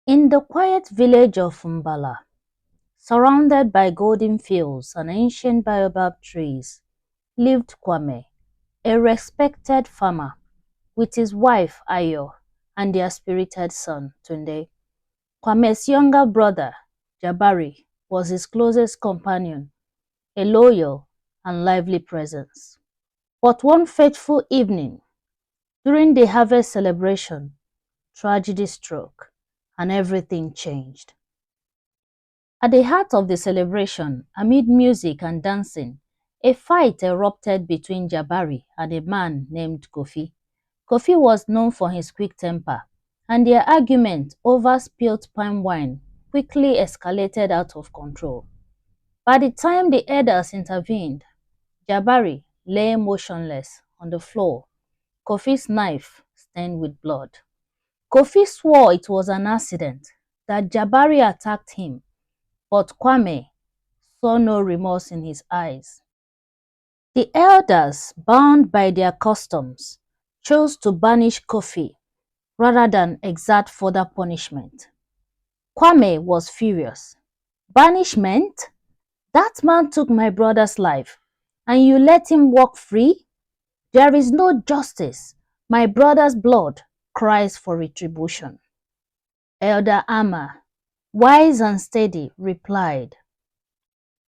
In the quiet village of Mbala, surrounded by golden fields and ancient baobab trees, lived Kwame, a respected farmer, with his wife Ayo and their spirited son Tunde. Kwame's younger brother, Jabari, was his closest companion, a loyal and lively presence. But one fateful evening, during the harvest celebration, tragedy struck and everything changed. At the heart of the celebration, amid music and dancing, a fight erupted between Jabari and a man named Kofi. Kofi was known for his quick temper, and their argument over spilled palm wine quickly escalated out of control. By the time the elders intervened, Jabari lay motionless on the floor, Kofi's knife stained with blood. Kofi swore it was an accident, that Jabari attacked him, but Kwame saw no remorse in his eyes. The elders, bound by their customs, chose to banish Kofi rather than exert further punishment. Kwame was furious. Banishment? That man took my brother's life, and you let him walk free? There is no justice. My brother's blood cries for retribution. Elder Amma, wise and steady, replied,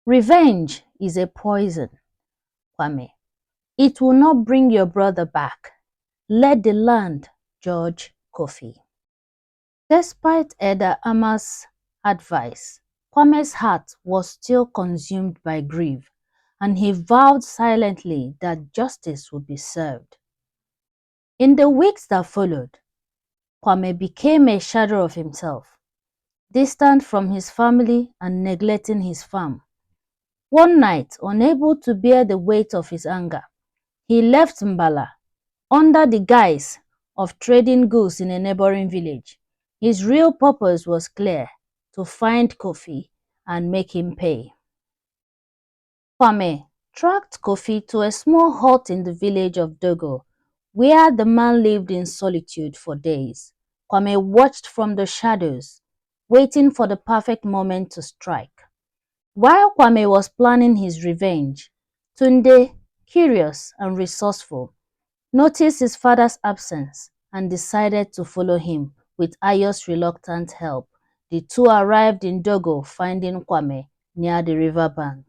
Revenge is a poison, Kwame. It will not bring your brother back. Let the land judge Kofi. Despite Elder Amma's advice, Kwame's heart was still consumed by grief, and he vowed silently that justice would be served. In the weeks that followed, Kwame became a shadow of himself, distant from his family and neglecting his farm. One night, unable to bear the weight of his anger, he left Mbala under the guise of trading goods in a neighboring village. His real purpose was clear: to find Kofi and make him pay. Kwame tracked Kofi to a small hut in the village of Dogo, where the man lived in solitude for days. Kwame watched from the shadows, waiting for the perfect moment to strike. While Kwame was planning his revenge, Tunde, curious and resourceful, noticed his father's absence and decided to follow him. With Ayo's reluctant help, the two arrived in Dogo, finding Kwame near the riverbank.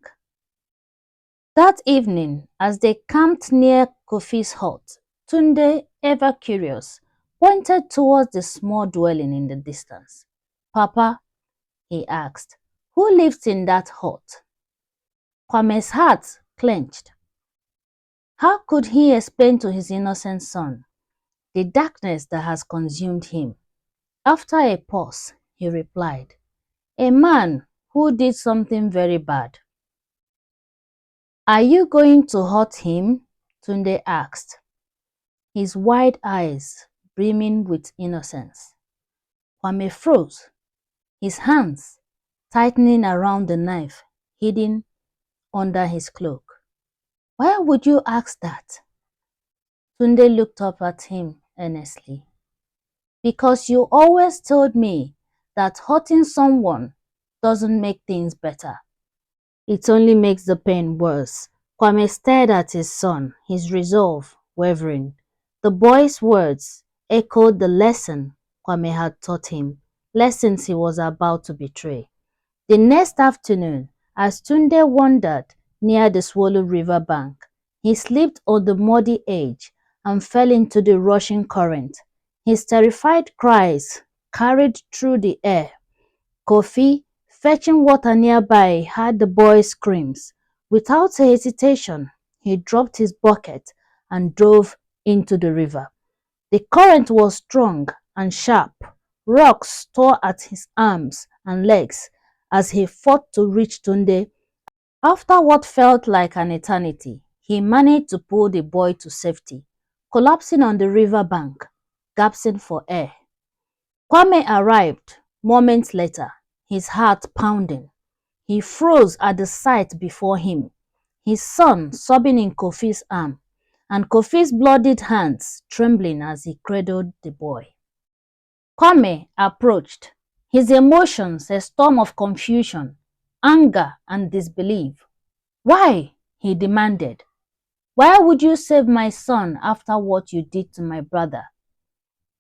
That evening, as they camped near Kofi's hut, Tunde, ever curious, pointed towards the small dwelling in the distance. Papa, he asked, who lives in that hut? Kwame's heart clenched. How could he explain to his innocent son the darkness that has consumed him? After a pause, he replied, a man who did something very bad. Are you going to hurt him? Tunde asked, his wide eyes brimming with innocence. Kwame froze, his hands tightening around the knife hidden under his cloak. Why would you ask that? Tunde looked up at him earnestly. Because you always told me that hurting someone doesn't make things better. It only makes the pain worse. Kwame stared at his son, his resolve wavering. The boy's words echoed the lesson Kwame had taught him, lessons he was about to betray. The next afternoon, as Tunde wandered near the swollen river bank, he slipped on the muddy edge and fell into the rushing current. His terrified cries carried through the air. Kofi, fetching water nearby, heard the boy's screams. Without hesitation, he dropped his bucket and dove into the river. The current was strong and sharp. Rocks tore at his arms and legs as he fought to reach Tunde. After what felt like an eternity, he managed to pull the boy to safety, collapsing on the river bank, gasping for air. Kwame arrived moments later, his heart pounding. He froze at the sight before him, his son sobbing in Kofi's arm, and Kofi's bloodied hands trembling as he cradled the boy. Kwame approached, his emotions a storm of confusion, anger, and disbelief. "Why?" he demanded. "Why would you save my son after what you did to my brother?"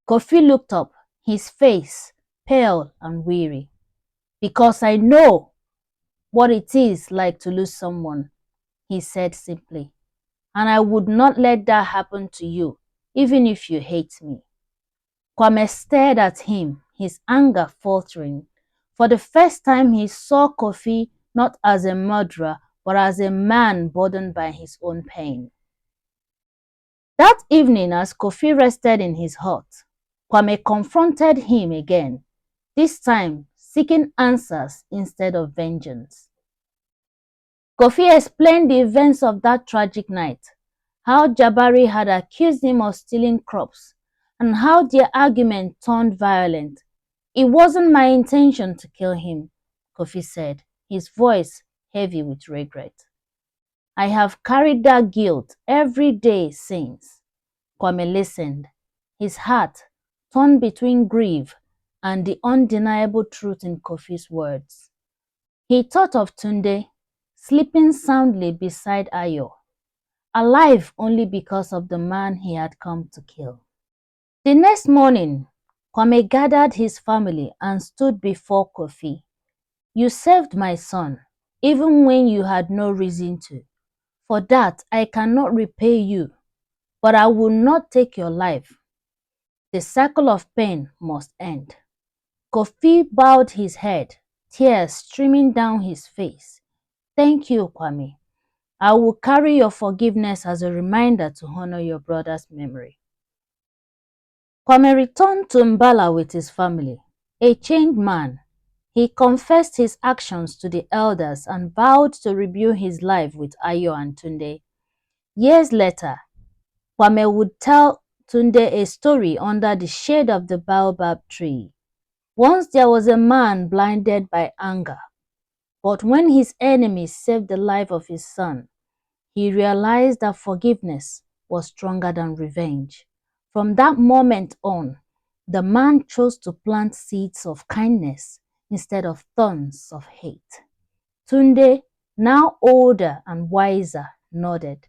Kofi looked up, his face pale and weary. "Because I know what it is like to lose someone," he said simply. "And I would not let that happen to you, even if you hate me." Kwame stared at him, his anger faltering. For the first time, he saw Kofi not as a murderer, but as a man burdened by his own pain. That evening, as Kofi rested in his hut, Kwame confronted him again, this time seeking answers instead of vengeance. Kofi explained the events of that tragic night, how Jabari had accused him of stealing crops, and how their argument turned violent. "It wasn't my intention to kill him," Kofi said, his voice heavy with regret. "I have carried that guilt every day since." Kwame listened, his heart torn between grief and the undeniable truth in Kofi's words. He thought of Tunde, sleeping soundly beside Ayo, alive only because of the man he had come to kill. The next morning, Kwame gathered his family and stood before Kofi. "You saved my son, even when you had no reason to. For that, I cannot repay you, but I will not take your life. The cycle of pain must end." Kofi bowed his head, tears streaming down his face. "Thank you, Kwame. I will carry your forgiveness as a reminder to honor your brother's memory." Kwame returned to Mbala with his family, a changed man. He confessed his actions to the elders and vowed to rebuild his life with Ayo and Tunde. Years later, Kwame would tell Tunde a story under the shade of the baobab tree. Once there was a man blinded by anger, but when his enemies saved the life of his son, he realized that forgiveness was stronger than revenge. From that moment on, the man chose to plant seeds of kindness instead of thorns of hate. Tunde, now older and wiser, nodded.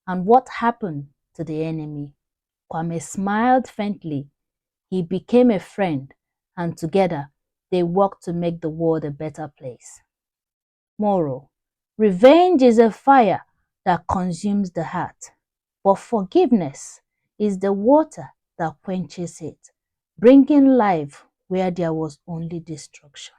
"And what happened to the enemy?" Kwame smiled faintly. "He became a friend, and together they worked to make the world a better place." Moral: revenge is a fire that consumes the heart, but forgiveness is the water that quenches it, bringing life where there was only destruction.